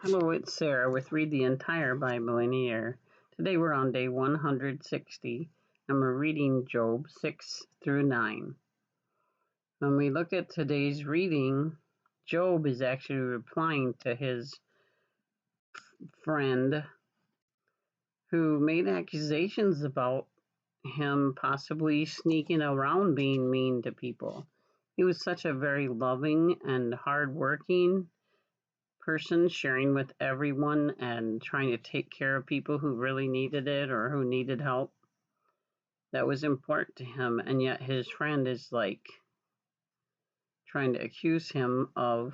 Hello, it's Sarah with Read the Entire Bible in a Year. Today we're on day 160 and we're reading Job 6 through 9. When we look at today's reading, Job is actually replying to his friend who made accusations about him possibly sneaking around being mean to people. He was such a very loving and hardworking person, sharing with everyone and trying to take care of people who really needed it or who needed help. That was important to him, and yet his friend is like trying to accuse him of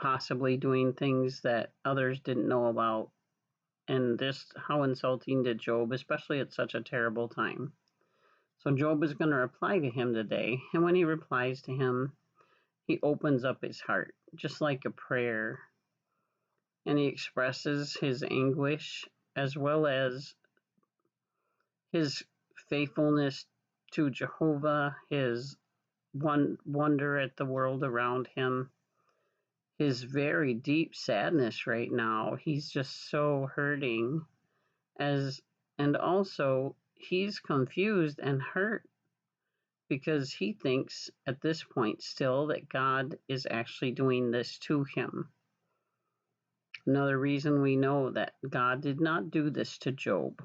possibly doing things that others didn't know about. And this, how insulting to Job, especially at such a terrible time. So Job is going to reply to him today, and when he replies to him, he opens up his heart, just like a prayer, and he expresses his anguish as well as his faithfulness to Jehovah, his wonder at the world around him, his very deep sadness right now. He's just so hurting, and also he's confused and hurt because he thinks at this point still that God is actually doing this to him. Another reason we know that God did not do this to Job,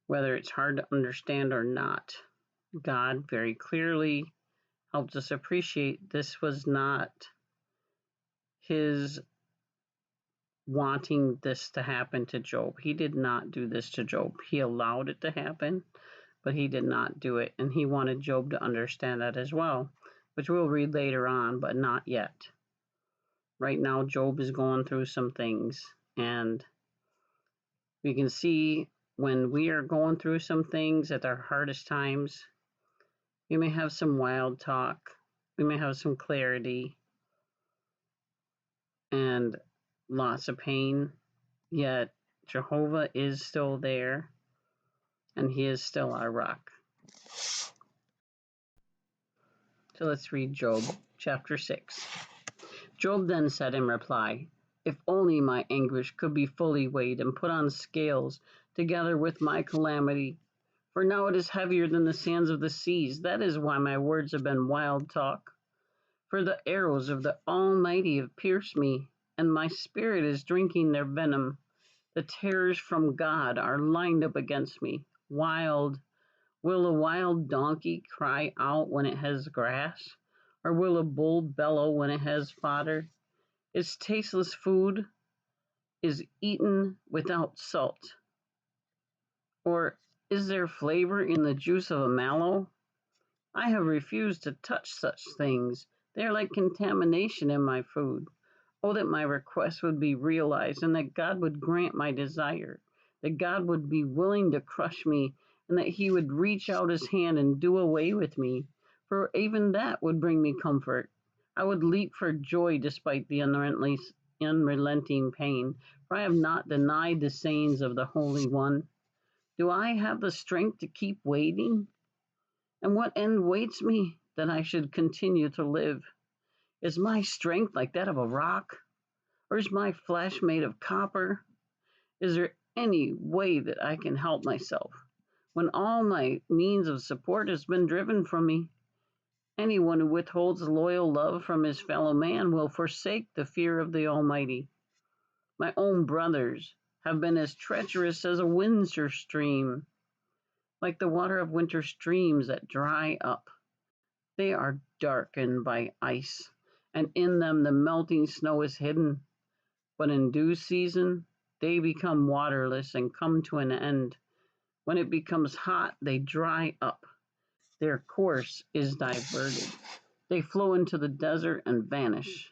whether it's hard to understand or not, God very clearly helped us appreciate this was not his wanting this to happen to Job. He did not do this to Job. He allowed it to happen, but he did not do it. And he wanted Job to understand that as well, which we'll read later on, but not yet. Right now, Job is going through some things, and we can see when we are going through some things at our hardest times, we may have some wild talk, we may have some clarity, and lots of pain, yet Jehovah is still there, and he is still our rock. So let's read Job chapter 6. Job then said in reply, "If only my anguish could be fully weighed and put on scales together with my calamity, for now it is heavier than the sands of the seas. That is why my words have been wild talk. For the arrows of the Almighty have pierced me, and my spirit is drinking their venom. The terrors from God are lined up against me. Will a wild donkey cry out when it has grass? Or will a bull bellow when it has fodder? Its tasteless food is eaten without salt. Or is there flavor in the juice of a mallow? I have refused to touch such things. They are like contamination in my food. Oh, that my request would be realized and that God would grant my desire, that God would be willing to crush me and that he would reach out his hand and do away with me, for even that would bring me comfort. I would leap for joy despite the unrelenting pain, for I have not denied the sayings of the Holy One. Do I have the strength to keep waiting? And what end waits me that I should continue to live? Is my strength like that of a rock? Or is my flesh made of copper? Is there any way that I can help myself when all my means of support has been driven from me? Anyone who withholds loyal love from his fellow man will forsake the fear of the Almighty. My own brothers have been as treacherous as a winter stream, like the water of winter streams that dry up. They are darkened by ice, and in them the melting snow is hidden. But in due season, they become waterless and come to an end. When it becomes hot, they dry up. Their course is diverted. They flow into the desert and vanish.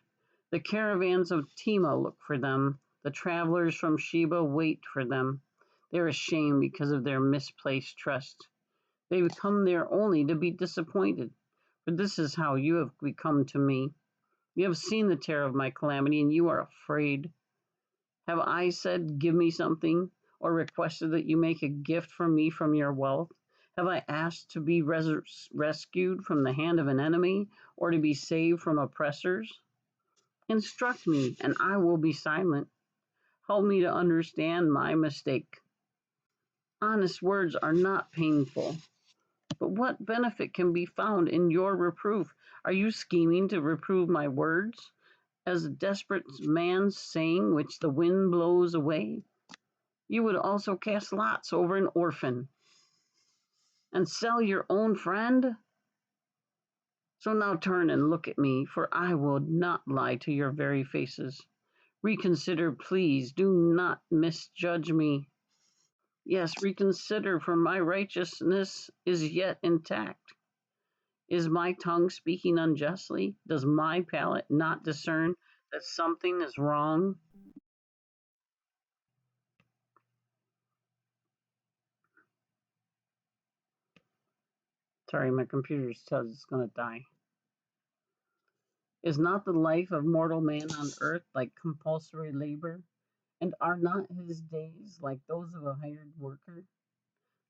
The caravans of Tema look for them. The travelers from Sheba wait for them. They are ashamed because of their misplaced trust. They come there only to be disappointed. For this is how you have become to me. You have seen the terror of my calamity, and you are afraid. Have I said, give me something, or requested that you make a gift for me from your wealth? Have I asked to be rescued from the hand of an enemy, or to be saved from oppressors? Instruct me, and I will be silent. Help me to understand my mistake. Honest words are not painful, but what benefit can be found in your reproof? Are you scheming to reprove my words, as a desperate man saying which the wind blows away? You would also cast lots over an orphan and sell your own friend? So now turn and look at me, for I will not lie to your very faces. Reconsider, please. Do not misjudge me. Yes, reconsider, for my righteousness is yet intact. Is my tongue speaking unjustly? Does my palate not discern that something is wrong? Sorry, my computer says it's going to die. Is not the life of mortal man on earth like compulsory labor? And are not his days like those of a hired worker?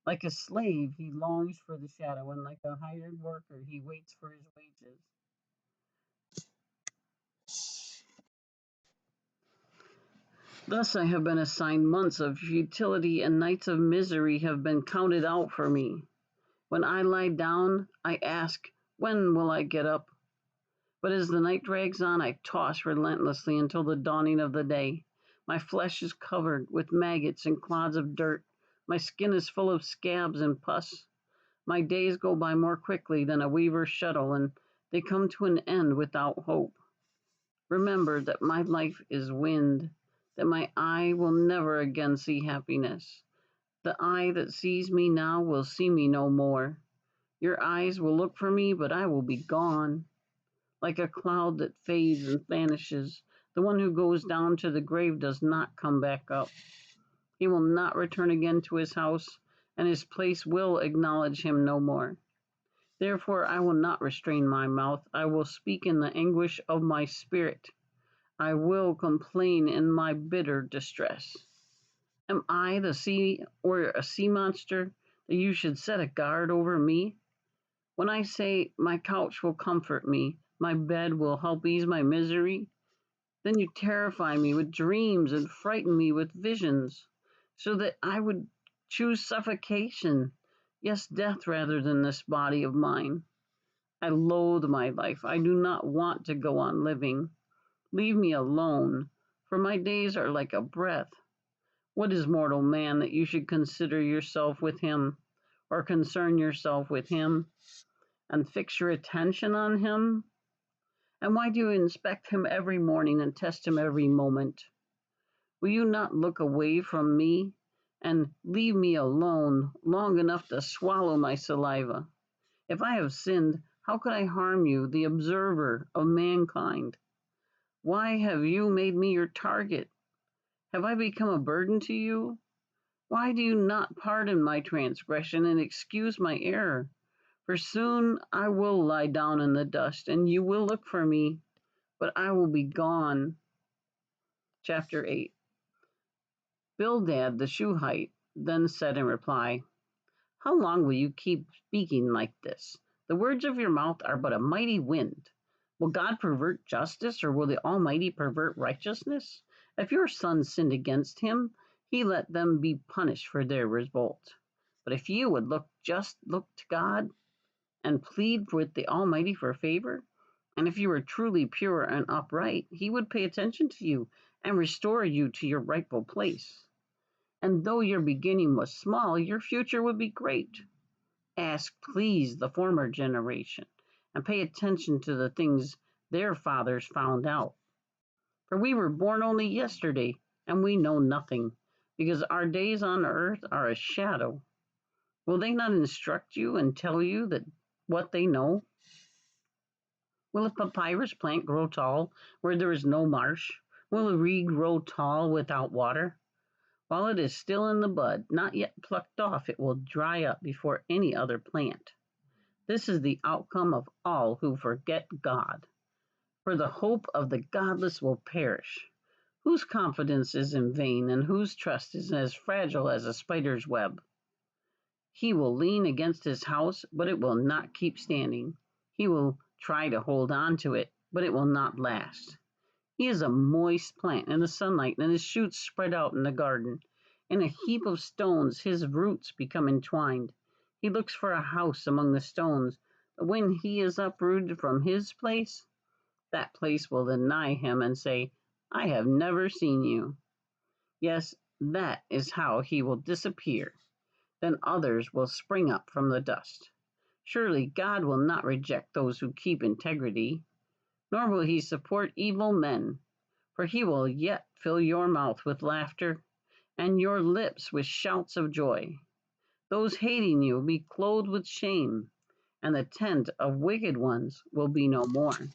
Like a slave, he longs for the shadow, and like a hired worker, he waits for his wages. Thus I have been assigned months of futility, and nights of misery have been counted out for me. When I lie down, I ask, when will I get up? But as the night drags on, I toss relentlessly until the dawning of the day. My flesh is covered with maggots and clods of dirt. My skin is full of scabs and pus. My days go by more quickly than a weaver's shuttle, and they come to an end without hope. Remember that my life is wind, that my eye will never again see happiness. The eye that sees me now will see me no more. Your eyes will look for me, but I will be gone. Like a cloud that fades and vanishes, the one who goes down to the grave does not come back up. He will not return again to his house, and his place will acknowledge him no more. Therefore, I will not restrain my mouth. I will speak in the anguish of my spirit. I will complain in my bitter distress. Am I the sea or a sea monster that you should set a guard over me? When I say my couch will comfort me, my bed will help ease my misery, then you terrify me with dreams and frighten me with visions, so that I would choose suffocation, yes, death, rather than this body of mine. I loathe my life. I do not want to go on living. Leave me alone, for my days are like a breath. What is mortal man that you should consider yourself with him, or concern yourself with him, and fix your attention on him? And why do you inspect him every morning and test him every moment? Will you not look away from me and leave me alone long enough to swallow my saliva? If I have sinned, how could I harm you, the observer of mankind? Why have you made me your target? Have I become a burden to you? Why do you not pardon my transgression and excuse my error? For soon I will lie down in the dust, and you will look for me, but I will be gone. Chapter 8. Bildad the Shuhite then said in reply, how long will you keep speaking like this? The words of your mouth are but a mighty wind. Will God pervert justice, or will the Almighty pervert righteousness? If your sons sinned against him, he let them be punished for their revolt. But if you would look to God and plead with the Almighty for favor, and if you were truly pure and upright, he would pay attention to you and restore you to your rightful place. And though your beginning was small, your future would be great. Ask, please, the former generation, and pay attention to the things their fathers found out. For we were born only yesterday, and we know nothing, because our days on earth are a shadow. Will they not instruct you and tell you that what they know? Will a papyrus plant grow tall where there is no marsh? Will a reed grow tall without water? While it is still in the bud, not yet plucked off, it will dry up before any other plant. This is the outcome of all who forget God. For the hope of the godless will perish. Whose confidence is in vain, and whose trust is as fragile as a spider's web? He will lean against his house, but it will not keep standing. He will try to hold on to it, but it will not last. He is a moist plant in the sunlight, and his shoots spread out in the garden. In a heap of stones his roots become entwined. He looks for a house among the stones, but when he is uprooted from his place, that place will deny him and say, I have never seen you. Yes, that is how he will disappear. Then others will spring up from the dust. Surely God will not reject those who keep integrity, nor will he support evil men, for he will yet fill your mouth with laughter and your lips with shouts of joy. Those hating you will be clothed with shame, and the tent of wicked ones will be no more.